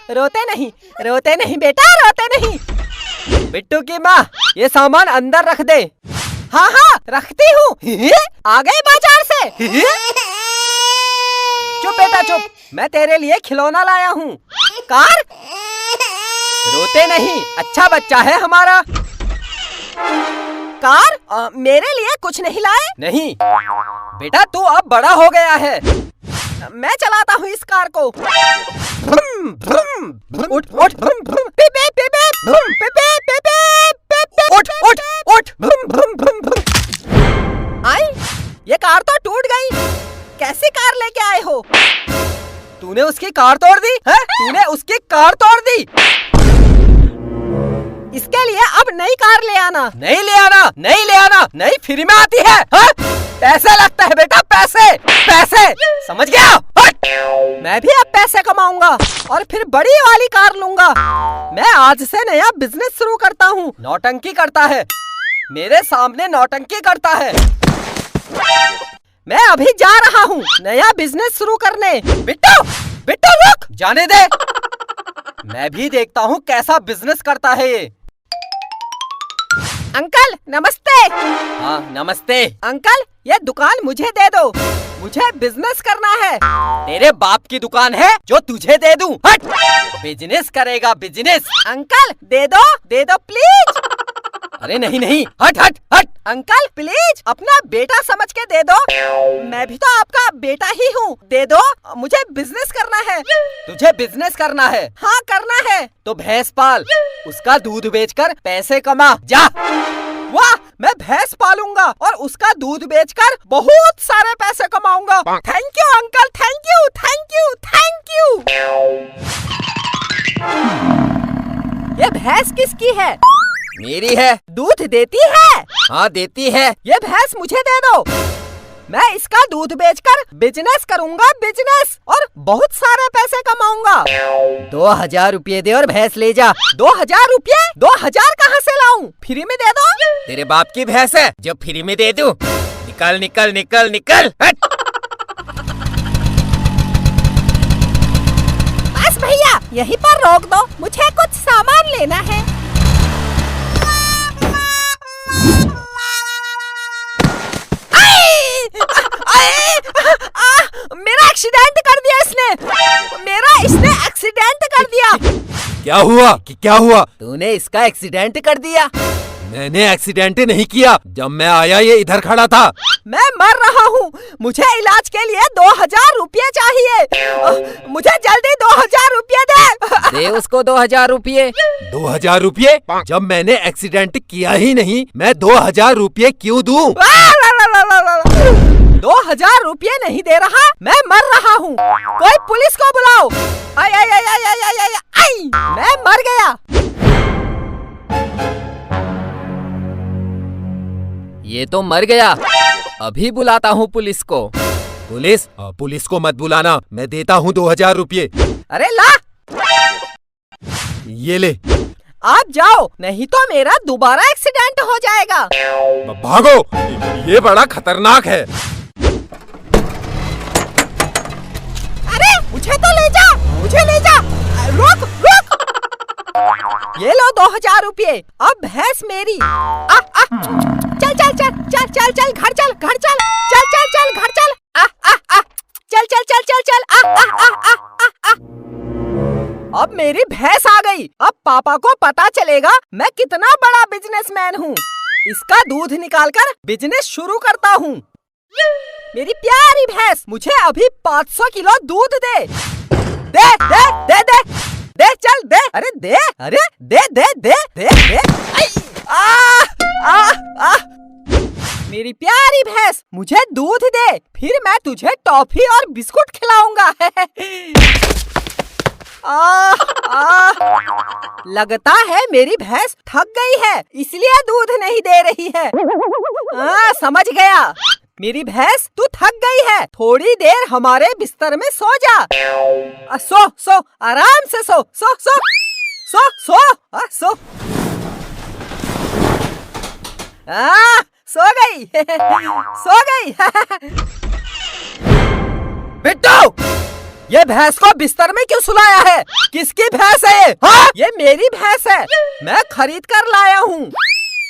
रोते नहीं, रोते नहीं बेटा, रोते नहीं। बिट्टू की माँ, ये सामान अंदर रख दे। हाँ हाँ रखती हूँ। आ गए बाजार से। चुप बेटा चुप, मैं तेरे लिए खिलौना लाया हूँ। कार? रोते नहीं, अच्छा बच्चा है हमारा। कार? मेरे लिए कुछ नहीं लाए? नहीं बेटा, तू अब बड़ा हो गया है। मैं चलाता हूँ इस कार को। भ्रुम, भ्रुम, भ्रुम, उठ उठ, भ्रुम, भ्रुम, पे पे पे पे, भ्रुम, पे पे पे पे पे, उठ उठ उठ, भ्रुम भ्रुम भ्रुम भ्रुम। आई, ये कार तो टूट गई। कैसी कार लेके आए हो? तूने उसकी कार तोड़ दी है? तूने उसकी कार तोड़ दी। इसके लिए अब नई कार ले आना। नहीं ले आना, नहीं ले आना, नहीं फ्री में आती है। हा? पैसे लगता है बेटा, पैसे पैसे, समझ गया? मैं भी अब पैसे कमाऊंगा और फिर बड़ी वाली कार लूंगा। मैं आज से नया बिजनेस शुरू करता हूँ। नौटंकी करता है, मेरे सामने नौटंकी करता है। मैं अभी जा रहा हूँ नया बिजनेस शुरू करने। बिट्टू बिट्टू रुक, जाने दे। मैं भी देखता हूँ कैसा बिजनेस करता है ये। अंकल नमस्ते। हाँ नमस्ते। अंकल ये दुकान मुझे दे दो, मुझे बिजनेस करना है। तेरे बाप की दुकान है जो तुझे दे दूं? हट, बिजनेस करेगा बिजनेस। अंकल दे दो प्लीज। अरे नहीं नहीं, हट हट हट। अंकल प्लीज अपना बेटा समझ के दे दो, मैं भी तो आपका बेटा ही हूँ। दे दो, मुझे बिजनेस करना है। तुझे बिजनेस करना है? हाँ करना है। तो भैंस पाल, उसका दूध बेचकर पैसे कमा, जा। वाह, मैं भैंस पालूंगा और उसका दूध बेचकर बहुत सारे पैसे कमाऊंगा। Thank you uncle, thank you thank you thank you. ये भैंस किसकी है? मेरी है। दूध देती है? हाँ देती है। ये भैंस मुझे दे दो, मैं इसका दूध बेचकर बिजनेस करूंगा, बिजनेस, और बहुत सारे पैसे कमाऊंगा। 2000 रुपये दे और भैंस ले जा। 2000 रुपये? 2000 कहाँ से लाऊं? फ्री में दे दो। तेरे बाप की भैंस है जो फ्री में दे दूं? निकल निकल निकल निकल, हट। बस भैया यहीं पर रोक दो, मुझे कुछ सामान लेना है। मेरा एक्सीडेंट कर दिया इसने एक्सीडेंट कर दिया। क्या हुआ? क्या हुआ? तूने इसका एक्सीडेंट कर दिया। मैंने एक्सीडेंट नहीं किया, जब मैं आया ये इधर खड़ा था। मैं मर रहा हूँ, मुझे इलाज के लिए 2000 रुपये चाहिए। मुझे जल्दी 2000 रुपये दे। दे उसको 2000 रुपये। 2000 रुपये? जब मैंने एक्सीडेंट किया ही नहीं, मैं 2000 रुपये क्यों दूं? 2000 रुपये नहीं दे रहा, मैं मर रहा हूँ। कोई पुलिस को बुलाओ। आई आई आई आई आई आई आई आई, मैं मर गया। ये तो मर गया, अभी बुलाता हूँ पुलिस को। पुलिस को मत बुलाना, मैं देता हूँ 2000 रुपये। अरे ला, ये ले। आप जाओ, नहीं तो मेरा दोबारा एक्सीडेंट हो जाएगा। भागो, ये बड़ा खतरनाक है। अरे मुझे तो ले जा, मुझे ले जा। रुक रुक। ये लो 2000 रुपये, अब भैंस मेरी। चल चल चल चल चल चल, घर चल, घर चल, चल चल चल, घर चल। चल चल चल चल चल। अब मेरी भैंस आ गई। अब पापा को पता चलेगा मैं कितना बड़ा बिजनेसमैन हूँ। इसका दूध निकालकर बिजनेस शुरू करता हूँ। मेरी प्यारी भैंस, मुझे अभी 500 किलो दूध दे। दे दे दे दे दे, चल दे। अरे दे, अरे दे दे दे दे दे। मेरी प्यारी भैंस, मुझे दूध दे, फिर मैं तुझे टॉफी और बिस्कुट खिलाऊंगा। लगता है मेरी भैंस थक गई है, इसलिए दूध नहीं दे रही है। समझ गया, मेरी भैंस तू थक गई है, थोड़ी देर हमारे बिस्तर में सो जा। सो सो, आराम से सो सो सो सो सो सो। सो गई। सो गई। बिट्टू ये भैंस को बिस्तर में क्यों सुलाया है? किसकी भैंस है ये? हाँ? ये मेरी भैंस है, मैं खरीद कर लाया हूँ।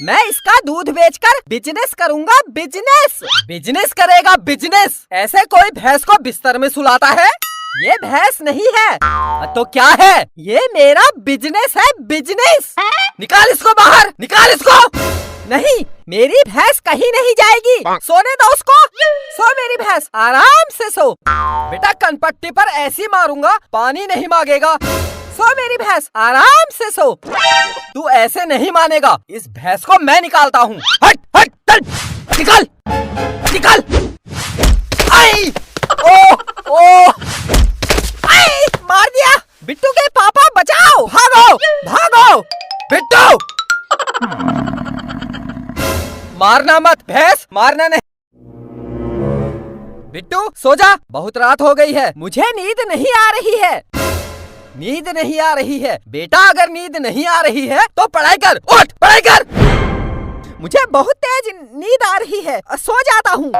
मैं इसका दूध बेचकर बिजनेस करूँगा। बिजनेस करेगा बिजनेस। ऐसे कोई भैंस को बिस्तर में सुलाता है? ये भैंस नहीं है तो क्या है? ये मेरा बिजनेस है, बिजनेस। निकाल इसको बाहर, निकाल इसको। नहीं, मेरी भैंस कहीं नहीं जाएगी। सोने दो उसको। सो मेरी भैंस, आराम से सो। बेटा कनपट्टी पर ऐसी मारूंगा पानी नहीं मांगेगा। सो मेरी भैंस, आराम से सो। तू ऐसे नहीं मानेगा, इस भैंस को मैं निकालता हूँ। हट हट चल, निकाल निकाल। आई ओ ओ आई, मार दिया। बिट्टू के पापा बचाओ, भागो भागो। बिट्टू मारना मत, भैंस मारना नहीं। बिट्टू सो जा, बहुत रात हो गई है, मुझे नींद नहीं आ रही है। नींद नहीं आ रही है बेटा, अगर नींद नहीं आ रही है तो पढ़ाई कर, उठ पढ़ाई कर। मुझे बहुत तेज नींद आ रही है, सो जाता हूँ।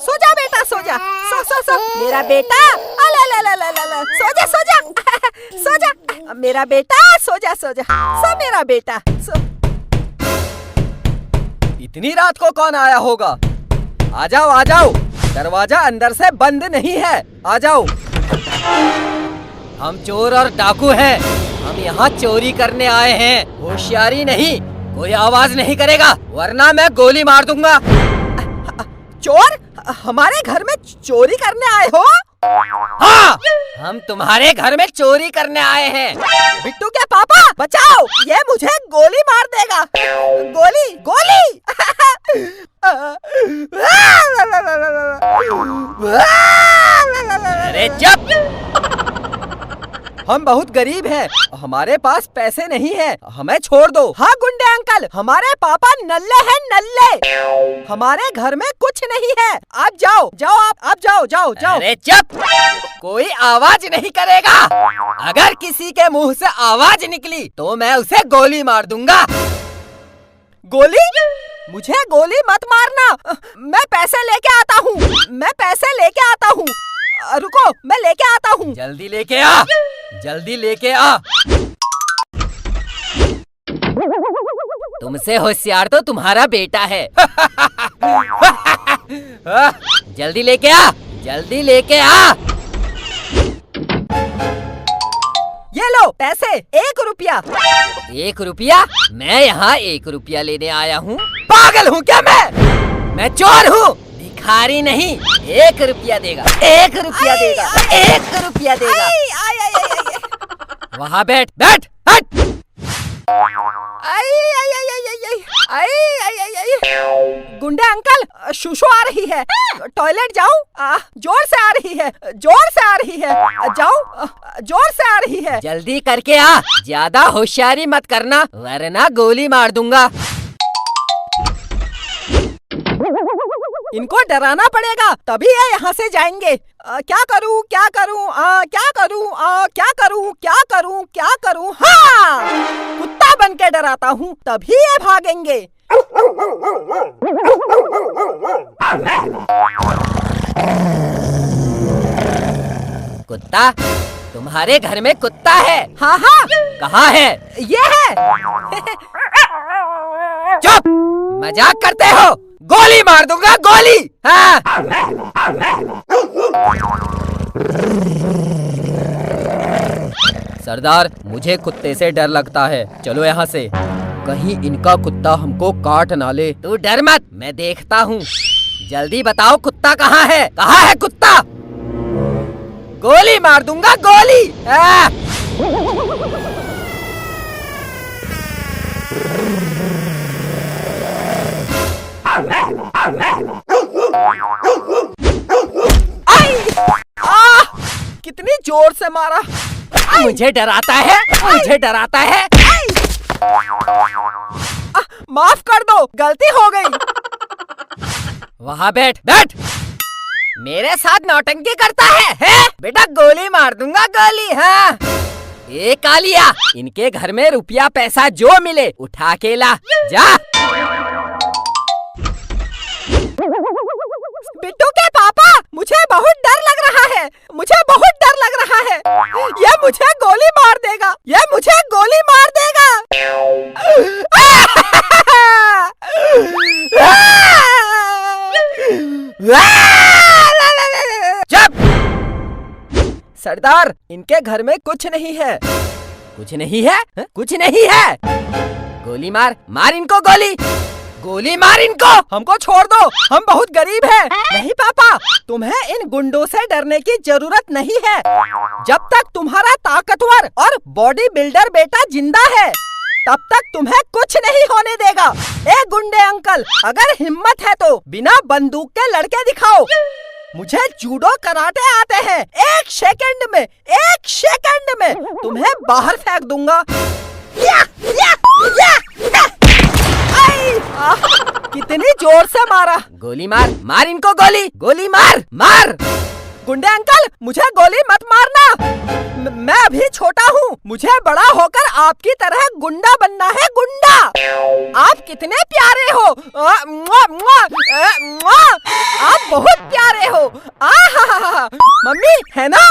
सो जा बेटा, सो जा, सो सो सो मेरा बेटा। सो जा सो जा सो जा मेरा बेटा, सो जा सो जा, सो मेरा बेटा सो। इतनी रात को कौन आया होगा? आ जाओ आ जाओ, दरवाजा अंदर से बंद नहीं है, आ जाओ। हम चोर और डाकू हैं, हम यहाँ चोरी करने आए हैं। होशियारी नहीं, कोई आवाज नहीं करेगा वरना मैं गोली मार दूंगा। चोर? हमारे घर में चोरी करने आए हो? हाँ, हम तुम्हारे घर में चोरी करने आए हैं। बिट्टू के पापा बचाओ, ये मुझे गोली मार देगा। गोली गोली। अरे चुप। हम बहुत गरीब हैं, हमारे पास पैसे नहीं हैं, हमें छोड़ दो। हाँ गुंडे अंकल, हमारे पापा नल्ले हैं, नल्ले। हमारे घर में कुछ नहीं है, आप जाओ जाओ, आप जाओ जाओ जाओ। अरे चुप, कोई आवाज नहीं करेगा। अगर किसी के मुंह से आवाज निकली तो मैं उसे गोली मार दूंगा। गोली? मुझे गोली मत मारना, मैं पैसे लेके आता हूँ, मैं पैसे लेके आता हूँ। रुको, मैं लेके आता हूँ। जल्दी लेके आ, जल्दी लेके आ। तुमसे होशियार तो तुम्हारा बेटा है। जल्दी लेके आ, जल्दी लेके आ। ये लो पैसे, 1 रुपया। 1 रुपया? मैं यहाँ 1 रुपया लेने आया हूँ। पागल हूँ क्या मैं चोर हूँ, भिखारी नहीं। 1 रुपया देगा, 1 रुपया देगा, 1 रुपया देगा। वहाँ बैठ बैठ, हट। गुंडे अंकल, शुशु आ रही है, टॉयलेट जाऊं? जोर से आ रही है, जोर से आ रही है, जाऊं? जोर से आ रही है। जल्दी करके आ, ज्यादा होशियारी मत करना वरना गोली मार दूंगा। इनको डराना पड़ेगा तभी ये यहाँ से जाएंगे। क्या करूँ क्या करूँ क्या करूँ क्या करूँ क्या करूँ क्या करूँ? हाँ, कुत्ता बन के डराता हूँ तभी ये भागेंगे। कुत्ता? तुम्हारे घर में कुत्ता है? हाँ हाँ। कहाँ है? ये है। चुप, मजाक करते हो? गोली मार दूंगा, गोली। हाँ। सरदार, मुझे कुत्ते से डर लगता है, चलो यहाँ से। कहीं इनका कुत्ता हमको काट ना ले। तू डर मत, मैं देखता हूँ। जल्दी बताओ कुत्ता कहाँ है? कहाँ है कुत्ता? गोली मार दूंगा, गोली। कितनी जोर से मारा। मुझे डराता है, मुझे डराता है। माफ कर दो, गलती हो गई। वहाँ बैठ बैठ। मेरे साथ नौटंकी करता है? बेटा गोली मार दूंगा, गोली। हाँ ए कालिया, इनके घर में रुपया पैसा जो मिले उठा के ला, जा। बिट्टू के पापा, मुझे बहुत डर लग रहा है, मुझे बहुत डर लग रहा है। ये मुझे गोली मार देगा, ये मुझे गोली मार देगा। चुप! सरदार, इनके घर में कुछ नहीं है। कुछ नहीं है? कुछ नहीं है। गोली मार, मार इनको गोली, गोली मार इनको। हमको छोड़ दो, हम बहुत गरीब हैं। नहीं पापा, तुम्हें इन गुंडों से डरने की जरूरत नहीं है। जब तक तुम्हारा ताकतवर और बॉडी बिल्डर बेटा जिंदा है, तब तक तुम्हें कुछ नहीं होने देगा। ए गुंडे अंकल, अगर हिम्मत है तो बिना बंदूक के लड़के दिखाओ। मुझे जूडो कराटे आते हैं। एक सेकंड में तुम्हें बाहर फेंक दूंगा। कितनी जोर से मारा। गोली मार, मार इनको गोली, गोली मार, मार। गुंडे अंकल, मुझे गोली मत मारना। मैं अभी छोटा हूँ, मुझे बड़ा होकर आपकी तरह गुंडा बनना है, गुंडा। आप कितने प्यारे हो। आप बहुत प्यारे हो। मम्मी है ना?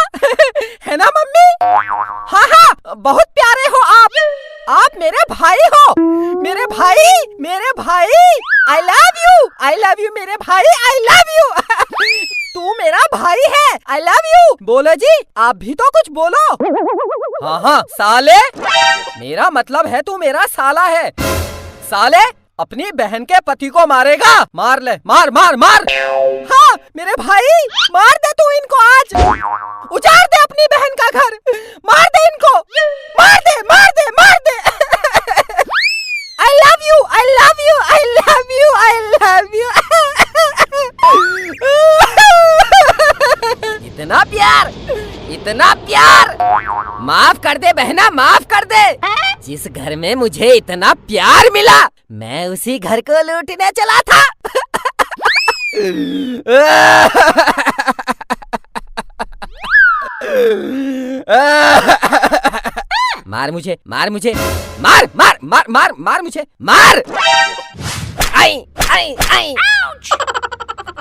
है ना मम्मी? हाँ हाँ, बहुत प्यारे हो आप मेरे भाई हो, मेरे भाई, मेरे भाई। I love you मेरे भाई, I love you। तू मेरा भाई है, I love you। बोलो जी, आप भी तो कुछ बोलो। हाँ हाँ साले, मेरा मतलब है तू मेरा साला है। साले, अपनी बहन के पति को मारेगा? मार ले, मार मार मार। हाँ मेरे भाई, मार दे तू इनको आज, उजाड़ दे अपनी बहन का घर, मार दे इनको, मार दे मार दे मार दे। I love you, I love you, I love you, I love you। इतना प्यार, इतना प्यार। माफ कर दे बहना, माफ कर दे। जिस घर में मुझे इतना प्यार मिला, मैं उसी घर को लूटने चला था। मार मुझे, मार मुझे, मार मार मार मार मार मुझे, मार। आई आई आई।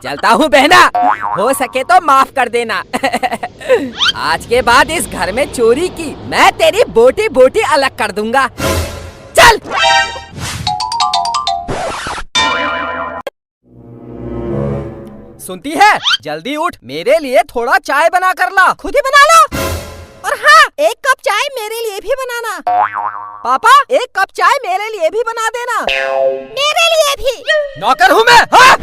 चलता हूँ बहना, हो सके तो माफ कर देना। आज के बाद इस घर में चोरी की मैं तेरी बोटी बोटी अलग कर दूंगा। चल। सुनती है? जल्दी उठ, मेरे लिए थोड़ा चाय बना कर ला। खुद ही बना लो। और हाँ, एक कप चाय मेरे लिए भी बनाना। पापा, एक कप चाय मेरे लिए भी बना देना। मेरे लिए भी। नौकर हूँ मैं। हाँ?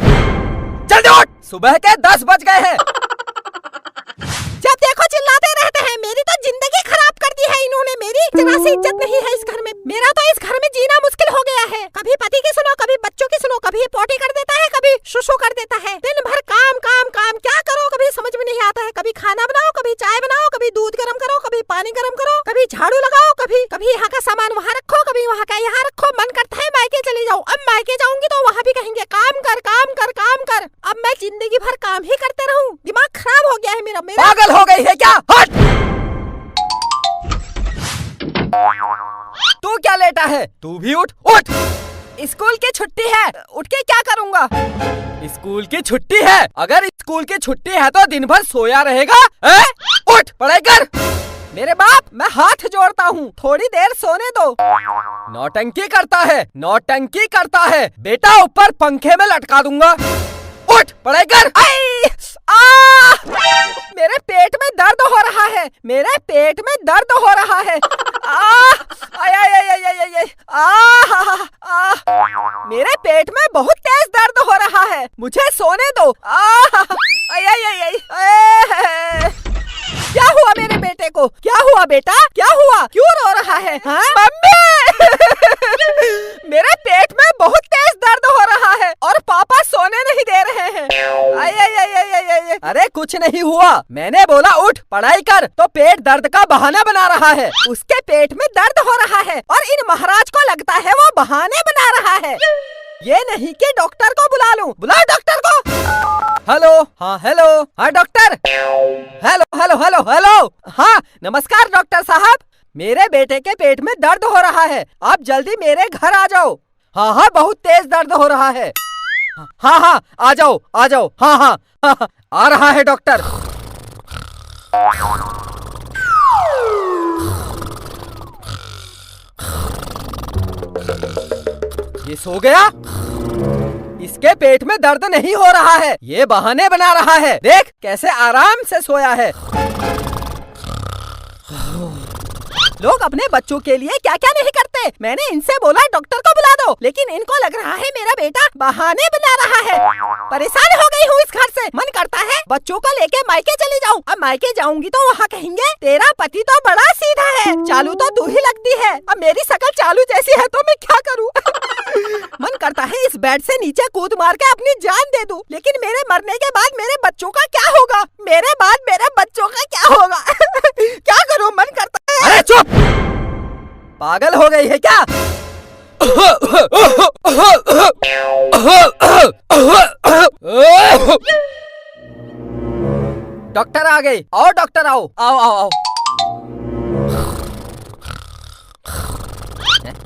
जल्दी उठ, सुबह के 10 बज गए हैं। जब देखो चिल्लाते रहते हैं। मेरी तो जिंदगी खराब कर दी है इन्होंने। मेरी जरा सी इज्जत नहीं है इस घर में। मेरा तो इस घर में जीना मुश्किल हो गया है। कभी पति की सुनो, कभी बच्चों की सुनो, कभी पोटी कर देता है, कभी शुशु कर देता है। दिन भर काम काम काम, क्या करो कभी समझ में नहीं आता है। कभी खाना बनाओ, कभी चाय बनाओ, कभी दूध गर्म करो, कभी पानी गर्म करो, कभी झाड़ू लगाओ, कभी यहाँ का सामान वहाँ रखो, कभी वहाँ का यहाँ रखो। मन करता है मायके चली जाऊँ। अब मायके जाऊंगी तो वहाँ भी कहेंगे काम कर काम कर काम कर। अब मैं जिंदगी भर काम ही करते रहूँ। दिमाग खराब हो गया है मेरा। पागल हो गई है क्या? हट! तू क्या लेटा है? तू भी उठ, उठ। स्कूल की छुट्टी है, उठ के क्या करूँगा? स्कूल की छुट्टी है? अगर स्कूल की छुट्टी है तो दिन भर सोया रहेगा? उठ, पढ़ाई कर। मेरे बाप, मैं हाथ जोड़ता हूँ, थोड़ी देर सोने दो। नौटंकी करता है, नौटंकी करता है। बेटा ऊपर पंखे में लटका दूंगा। उठ, पढ़ाई कर। मेरे पेट में दर्द हो रहा है, मेरे पेट में दर्द हो रहा है। मेरे पेट में बहुत तेज दर्द हो रहा है, मुझे सोने दो। क्या हुआ मेरे बेटे को? क्या हुआ बेटा? क्या हुआ? क्यों रो रहा है? हाँ? मम्मी! मेरे पेट में बहुत तेज दर्द हो रहा है और पापा सोने नहीं दे रहे हैं। अरे कुछ नहीं हुआ, मैंने बोला उठ पढ़ाई कर, तो पेट दर्द का बहाना बना रहा है। उसके पेट में दर्द हो रहा है और इन महाराज को लगता है वो बहाने बना रहा है। ये नहीं कि डॉक्टर को बुला लूं। बुलाओ डॉक्टर को। हेलो, हाँ हेलो, हाँ doctor. Hello hello hello hello, हाँ नमस्कार डॉक्टर साहब। मेरे बेटे के पेट में दर्द हो रहा है, आप जल्दी मेरे घर आ जाओ। हाँ हाँ, बहुत तेज दर्द हो रहा है। हाँ हाँ, आ जाओ आ जाओ। हाँ हाँ, हाँ, आ रहा है डॉक्टर। ये सो गया? इसके पेट में दर्द नहीं हो रहा है, ये बहाने बना रहा है। देख कैसे आराम से सोया है। लोग अपने बच्चों के लिए क्या क्या नहीं करते। मैंने इनसे बोला डॉक्टर को बुला दो, लेकिन इनको लग रहा है मेरा बेटा बहाने बना रहा है। परेशान हो गई हूँ इस घर से। मन करता है बच्चों को लेके मायके चली जाऊँ। अब मायके जाऊंगी तो वहाँ कहेंगे तेरा पति तो बड़ा सीधा है, चालू तो तू ही लगती है। अब मेरी शकल चालू जैसी है तो मैं क्या करूँ? मन करता है इस बेड से नीचे कूद मार के अपनी जान दे दूं, लेकिन मेरे मरने के बाद मेरे बच्चों का क्या होगा? मेरे बाद मेरे बच्चों का क्या होगा? क्या करूं? मन करता है। अरे चुप! पागल हो गई है क्या? डॉक्टर आ गई। आओ डॉक्टर, आओ आओ आओ आओ।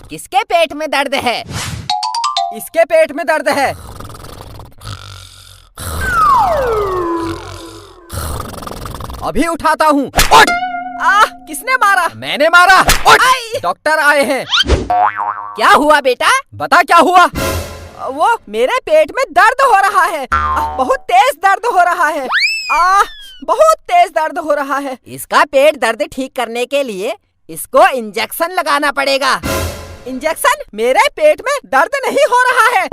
किसके पेट में दर्द है? इसके पेट में दर्द है। अभी उठाता हूँ। उठ! किसने मारा? मैंने मारा। उठ! डॉक्टर आए हैं। क्या हुआ बेटा? बता क्या हुआ? वो मेरे पेट में दर्द हो रहा है। बहुत तेज दर्द हो रहा है। बहुत तेज दर्द हो रहा है। इसका पेट दर्द ठीक करने के लिए इसको इंजेक्शन लगाना पड़ेगा। इंजेक्शन? मेरे पेट में दर्द नहीं हो रहा है।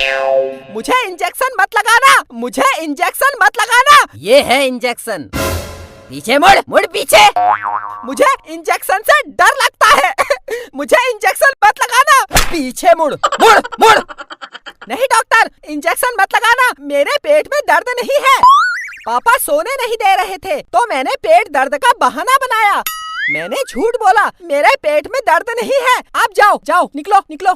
मुझे इंजेक्शन मत लगाना, मुझे इंजेक्शन मत लगाना। ये है इंजेक्शन। पीछे मुड़, मुड़ पीछे। मुझे इंजेक्शन से डर लगता है। मुझे इंजेक्शन मत लगाना। पीछे मुड़, मुड़, मुड़। नहीं डॉक्टर, इंजेक्शन मत लगाना, मेरे पेट में दर्द नहीं है। पापा सोने नहीं दे रहे थे तो मैंने पेट दर्द का बहाना बनाया। मैंने झूठ बोला, मेरे पेट में दर्द नहीं है। आप जाओ जाओ, निकलो निकलो।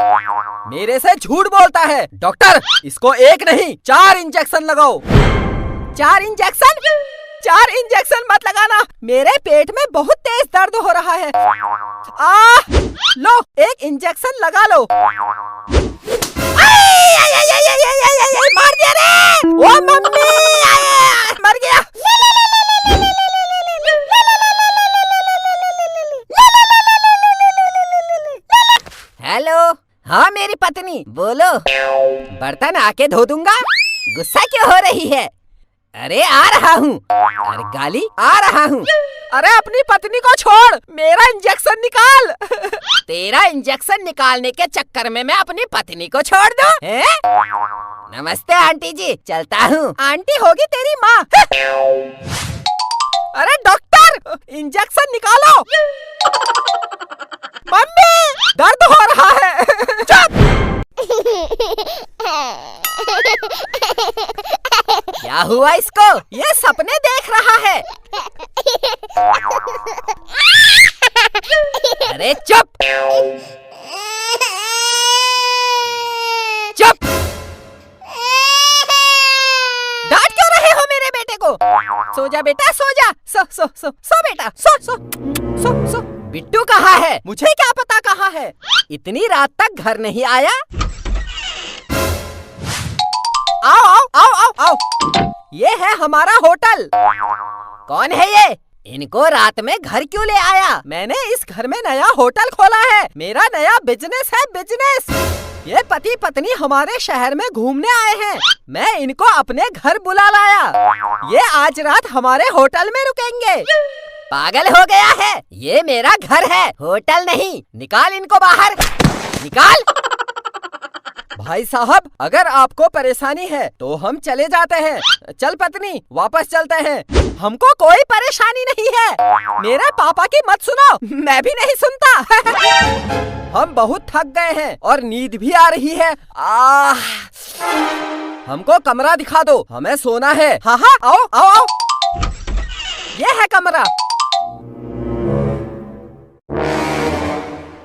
मेरे से झूठ बोलता है। डॉक्टर, इसको एक नहीं 4 इंजेक्शन लगाओ। 4 इंजेक्शन? 4 इंजेक्शन मत लगाना, मेरे पेट में बहुत तेज दर्द हो रहा है। लो 1 इंजेक्शन लगा लो। मार दिया रे! ओ मम्मी, मर गया। हेलो, हाँ मेरी पत्नी, बोलो। बर्तन आके धो दूंगा। गुस्सा क्यों हो रही है? अरे आ रहा हूँ। अरे गाली, आ रहा हूँ। अरे अपनी पत्नी को छोड़, मेरा इंजेक्शन निकाल। तेरा इंजेक्शन निकालने के चक्कर में मैं अपनी पत्नी को छोड़ दूं? नमस्ते आंटी जी, चलता हूँ। आंटी होगी तेरी माँ। अरे डॉक्टर, इंजेक्शन निकालो। मम्मी, दर्द हो रहा है। चुप! क्या हुआ इसको? ये सपने देख रहा है। अरे चुप! चुप! डांट क्यों रहे हो मेरे बेटे को? सो जा बेटा, सो जा। सो सो सो सो बेटा, सो सो सो सो। बिट्टू कहाँ है? मुझे क्या पता कहाँ है। इतनी रात तक घर नहीं आया। आओ आओ आओ आओ आओ। ये है हमारा होटल। कौन है ये? इनको रात में घर क्यों ले आया? मैंने इस घर में नया होटल खोला है, मेरा नया बिजनेस है, बिजनेस। ये पति पत्नी हमारे शहर में घूमने आए हैं, मैं इनको अपने घर बुला लाया। ये आज रात हमारे होटल में रुकेंगे। पागल हो गया है? ये मेरा घर है, होटल नहीं। निकाल इनको बाहर, निकाल। भाई साहब, अगर आपको परेशानी है तो हम चले जाते हैं। चल पत्नी, वापस चलते हैं। हमको कोई परेशानी नहीं है। मेरे पापा की मत सुनो, मैं भी नहीं सुनता। हम बहुत थक गए हैं और नींद भी आ रही है। हमको कमरा दिखा दो, हमें सोना है। हाँ हाँ, आओ आओ आओ। ये है कमरा।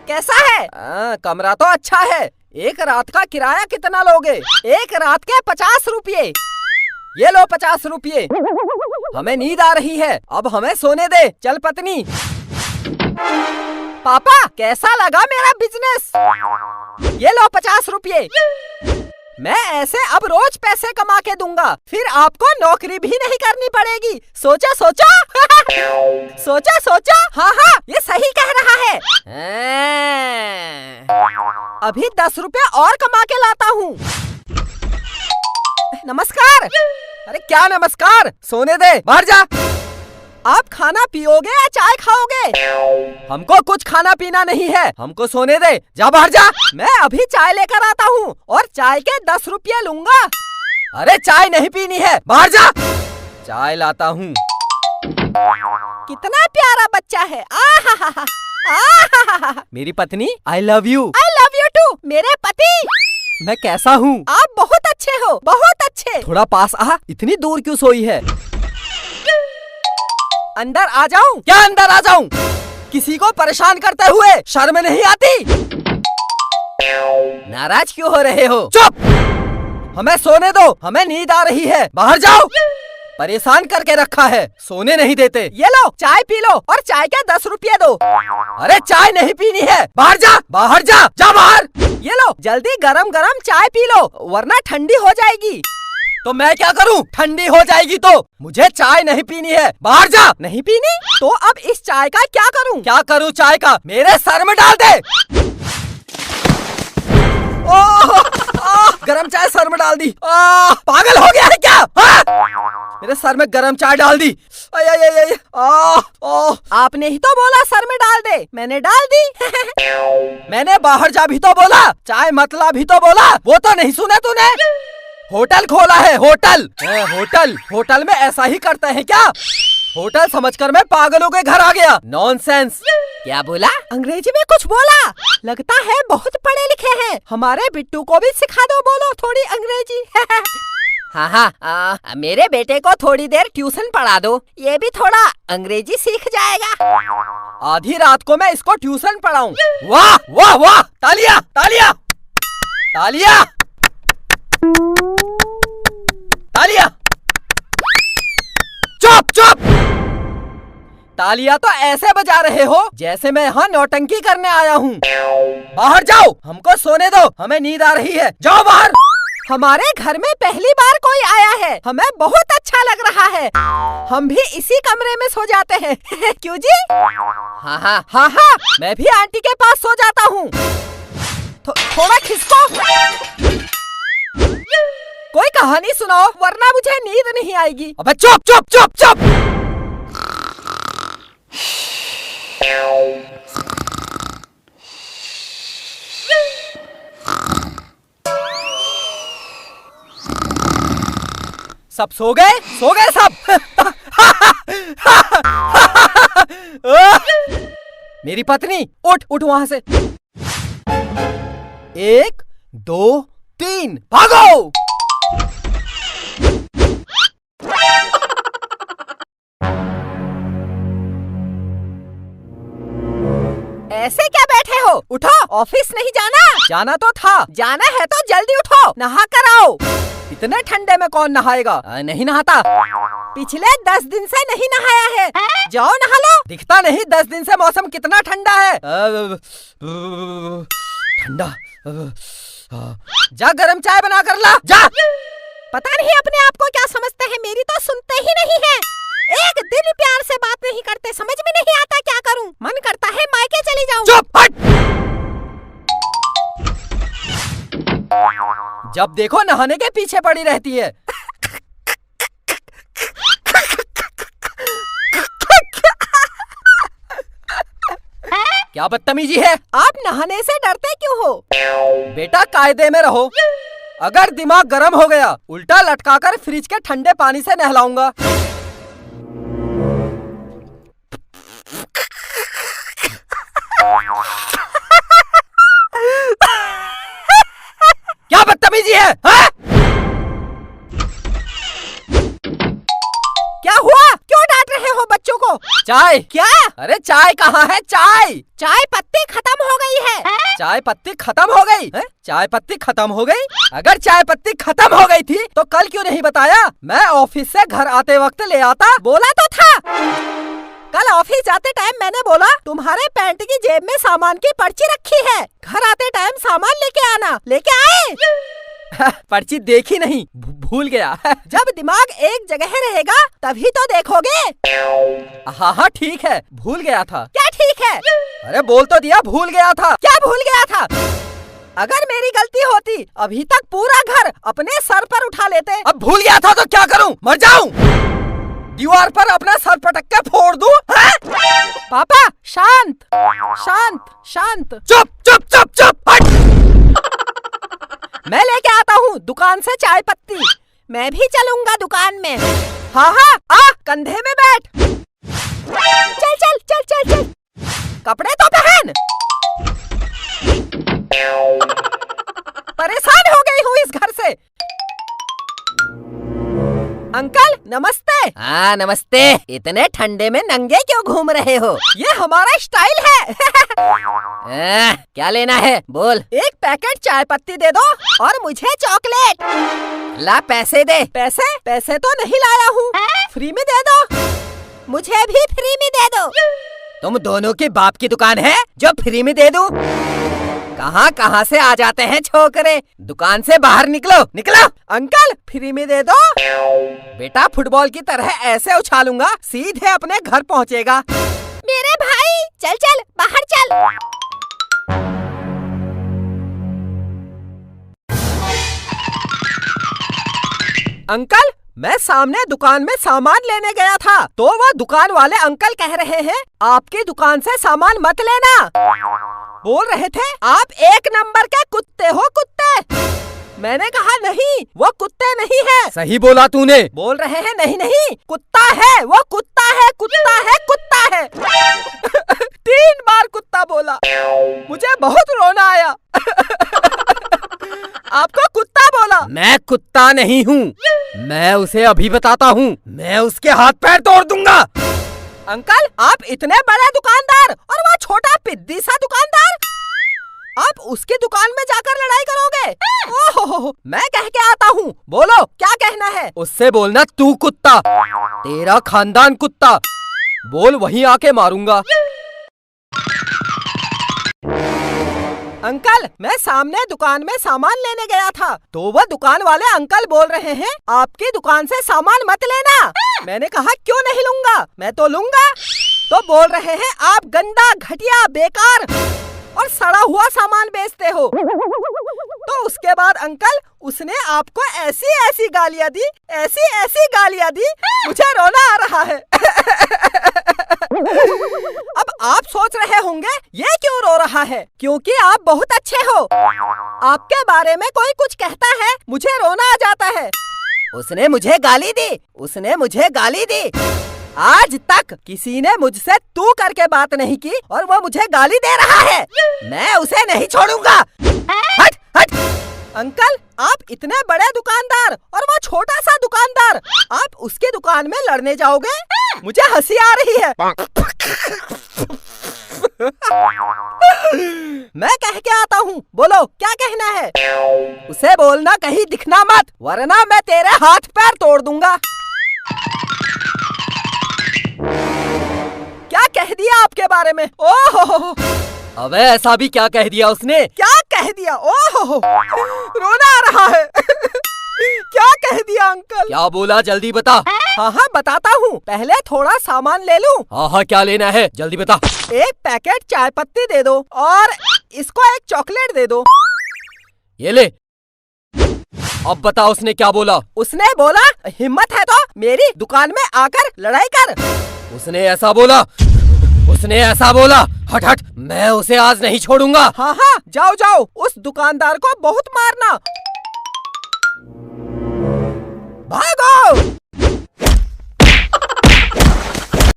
कैसा है? कमरा तो अच्छा है। एक रात का किराया कितना लोगे? एक रात के 50 रुपये। ये लो 50 रुपये। हमें नींद आ रही है, अब हमें सोने दे। चल पत्नी। पापा कैसा लगा मेरा बिजनेस? ये लो 50 रुपये। मैं ऐसे अब रोज पैसे कमा के दूंगा, फिर आपको नौकरी भी नहीं करनी पड़ेगी। सोचा सोचा सोचा सोचा, हाँ हाँ ये सही कह रहा है। अभी 10 रुपए और कमा के लाता हूँ। नमस्कार। अरे क्या नमस्कार, सोने दे, बाहर जा। आप खाना पियोगे या चाय खाओगे? हमको कुछ खाना पीना नहीं है, हमको सोने दे, जा बाहर जा। मैं अभी चाय लेकर आता हूँ और चाय के 10 रुपये लूंगा। अरे चाय नहीं पीनी है, बाहर जा। चाय लाता हूँ। कितना प्यारा बच्चा है। मेरी पत्नी, I love you. I love you too मेरे पति। मैं कैसा हूँ? आप बहुत अच्छे हो, बहुत अच्छे। थोड़ा पास आ, इतनी दूर क्यों सोई है? अंदर आ जाऊं? क्या अंदर आ जाऊं? किसी को परेशान करते हुए शर्म नहीं आती? नाराज क्यों हो रहे हो? चुप! हमें सोने दो, हमें नींद आ रही है, बाहर जाओ। परेशान करके रखा है, सोने नहीं देते। ये लो चाय पी लो और चाय के 10 रुपये दो। अरे चाय नहीं पीनी है, बाहर जा, बाहर जा, जा बाहर। ये लो जल्दी गरम गरम चाय पी लो, वरना ठंडी हो जाएगी। तो मैं क्या करूं? ठंडी हो जाएगी तो? मुझे चाय नहीं पीनी है, बाहर जा। नहीं पीनी? तो अब इस चाय का क्या करूं? क्या करूं चाय का? मेरे सर में डाल दे। गरम चाय सर में डाल दी। पागल हो गया है क्या? मेरे सर में गरम चाय डाल दी। आपने ही तो बोला सर में डाल दे, मैंने डाल दी। मैंने बाहर जा भी तो बोला, चाय मतला भी तो बोला, वो तो नहीं सुना तूने? होटल खोला है, होटल। होटल? होटल में ऐसा ही करते हैं क्या? होटल समझकर मैं पागलों के घर आ गया। नॉनसेंस। क्या बोला? अंग्रेजी में कुछ बोला। लगता है बहुत पढ़े लिखे हैं। हमारे बिट्टू को भी सिखा दो, बोलो थोड़ी अंग्रेजी। हाँ हाँ, मेरे बेटे को थोड़ी देर ट्यूशन पढ़ा दो, ये भी थोड़ा अंग्रेजी सीख जाएगा। आधी रात को मैं इसको ट्यूशन पढ़ाऊं? वाह वाह वाह, तालियां तालियां तालियां तालियां। चुप चुप। तालियां तो ऐसे बजा रहे हो जैसे मैं यहाँ नौटंकी करने आया हूँ। बाहर जाओ, हमको सोने दो, हमें नींद आ रही है, जाओ बाहर। हमारे घर में पहली बार कोई आया है, हमें बहुत अच्छा लग रहा है। हम भी इसी कमरे में सो जाते हैं। क्यों जी? हाँ हाँ हाँ हाँ, मैं भी आंटी के पास सो जाता हूँ। थोड़ा खिसको। कोई कहानी सुनाओ, वरना मुझे नींद नहीं आएगी। अबे चुप चुप चुप चुप। सब सो गए? सो गए सब? मेरी पत्नी, उठ उठ वहां से। 1 2 3, भागो। ऐसे क्या बैठे हो? उठो, ऑफिस नहीं जाना? जाना तो था। जाना है तो जल्दी उठो, नहा कर आओ। इतने ठंडे में कौन नहाएगा? नहीं नहाता। पिछले 10 दिन से नहीं नहाया है। जाओ नहा लो। दिखता नहीं 10 दिन से मौसम कितना ठंडा है। ठंडा। जा गरम चाय बना कर ला, जा। पता नहीं अपने आप को क्या समझते हैं, मेरी तो सुनते ही नहीं है। एक दिन प्यार से बात नहीं करते, समझ में नहीं आता क्या करूं। मन करता है मायके चली जाऊं। चुप हट। जब देखो नहाने के पीछे पड़ी रहती है। क्या बदतमीजी है? आप नहाने से डरते क्यों हो? बेटा कायदे में रहो। अगर दिमाग गर्म हो गया, उल्टा लटकाकर फ्रिज के ठंडे पानी से नहलाऊंगा। क्या बदतमीजी है? हाँ? क्या हुआ? क्यों डांट रहे हो बच्चों को? चाय। क्या? अरे चाय कहाँ है? चाय। चाय पत्ती खत्म हो गई है। चाय पत्ती खत्म हो गई है? चाय पत्ती खत्म हो गई? अगर चाय पत्ती खत्म हो गई थी तो कल क्यों नहीं बताया? मैं ऑफिस से घर आते वक्त ले आता, बोला तो था। कल ऑफिस जाते टाइम मैंने बोला तुम्हारे पैंट की जेब में सामान की पर्ची रखी है, घर आते टाइम सामान लेके आना, लेके आए? पर्ची देखी नहीं, भूल गया। जब दिमाग एक जगह रहेगा तभी तो देखोगे। हाँ हाँ ठीक है, भूल गया था। क्या ठीक है? अरे बोल तो दिया भूल गया था। क्या भूल गया था? अगर मेरी गलती होती अभी तक पूरा घर अपने सर पर उठा लेते। अब भूल गया था तो क्या करूं? मर जाऊं? दीवार पर अपना सर पटक के फोड़ दूं? पापा शांत शांत शांत। चुप चुप चुप चुप हट। मैं लेके आता हूँ दुकान से चाय पत्ती। मैं भी चलूंगा दुकान में। हाँ हाँ आ कंधे में बैठ। चल चल चल चल चल। कपड़े तो पहन। परेशान हो गई हूँ इस घर से। अंकल नमस्ते। हाँ नमस्ते। इतने ठंडे में नंगे क्यों घूम रहे हो? ये हमारा स्टाइल है। क्या लेना है बोल। एक पैकेट चाय पत्ती दे दो और मुझे चॉकलेट। ला पैसे दे। पैसे? पैसे तो नहीं लाया हूँ, फ्री में दे दो। मुझे भी फ्री में दे दो। तुम दोनों के बाप की दुकान है जो फ्री में दे दूं? कहाँ कहाँ से आ जाते हैं छोकरे। दुकान से बाहर निकलो निकलो। अंकल फ्री में दे दो। बेटा फुटबॉल की तरह ऐसे उछालूंगा सीधे अपने घर पहुँचेगा। मेरे भाई चल चल बाहर चल। अंकल मैं सामने दुकान में सामान लेने गया था तो वो दुकान वाले अंकल कह रहे हैं आपकी दुकान से सामान मत लेना। बोल रहे थे आप एक नंबर के कुत्ते हो कुत्ते। मैंने कहा नहीं वो कुत्ते नहीं है। सही बोला तूने। बोल रहे हैं नहीं नहीं कुत्ता है वो, कुत्ता है कुत्ता है कुत्ता है। 3 बार कुत्ता बोला, मुझे बहुत रोना आया। आपको कुत्ता बोला? मैं कुत्ता नहीं हूँ, मैं उसे अभी बताता हूँ। मैं उसके हाथ पैर तोड़ दूंगा। अंकल आप इतने बड़े दुकानदार और वो छोटा पिद्दी सा दुकानदार, आप उसकी दुकान में जाकर लड़ाई करोगे? ओहो मैं कह के आता हूँ, बोलो क्या कहना है? उससे बोलना तू कुत्ता, तेरा खानदान कुत्ता। बोल वहीं आके मारूंगा। अंकल मैं सामने दुकान में सामान लेने गया था तो वह दुकान वाले अंकल बोल रहे हैं आपकी दुकान से सामान मत लेना। मैंने कहा क्यों नहीं लूंगा, मैं तो लूंगा। तो बोल रहे हैं आप गंदा घटिया बेकार और सड़ा हुआ सामान बेचते हो। तो उसके बाद अंकल उसने आपको ऐसी ऐसी गालियाँ दी, ऐसी ऐसी गालियाँ दी, मुझे रोना आ रहा है। अब आप सोच रहे होंगे ये क्यों रो रहा है? क्योंकि आप बहुत अच्छे हो। आपके बारे में कोई कुछ कहता है मुझे रोना आ जाता है। उसने मुझे गाली दी, उसने मुझे गाली दी। आज तक किसी ने मुझसे तू करके बात नहीं की और वो मुझे गाली दे रहा है। मैं उसे नहीं छोड़ूंगा। हट हट। अंकल आप इतने बड़े दुकानदार और वो छोटा सा दुकानदार, आप उसकी दुकान में लड़ने जाओगे? मुझे हंसी आ रही है। मैं कह के आता हूँ, बोलो क्या कहना है? उसे बोलना कहीं दिखना मत वरना मैं तेरे हाथ पैर तोड़ दूंगा। क्या कह दिया आपके बारे में? ओहो अबे ऐसा भी क्या कह दिया उसने? क्या कह दिया? ओहो रोना आ रहा है। क्या कह दिया अंकल? क्या बोला जल्दी बता। हाँ हाँ बताता हूँ, पहले थोड़ा सामान ले लूँ। हाँ हाँ क्या लेना है जल्दी बता। एक पैकेट चाय पत्ती दे दो और इसको एक चॉकलेट दे दो। ये ले। अब बता उसने क्या बोला? उसने बोला हिम्मत है तो मेरी दुकान में आकर लड़ाई कर। उसने ऐसा बोला? उसने ऐसा बोला? हट हट, मैं उसे आज नहीं छोड़ूंगा। हाँ हाँ जाओ जाओ, उस दुकानदार को बहुत मारना।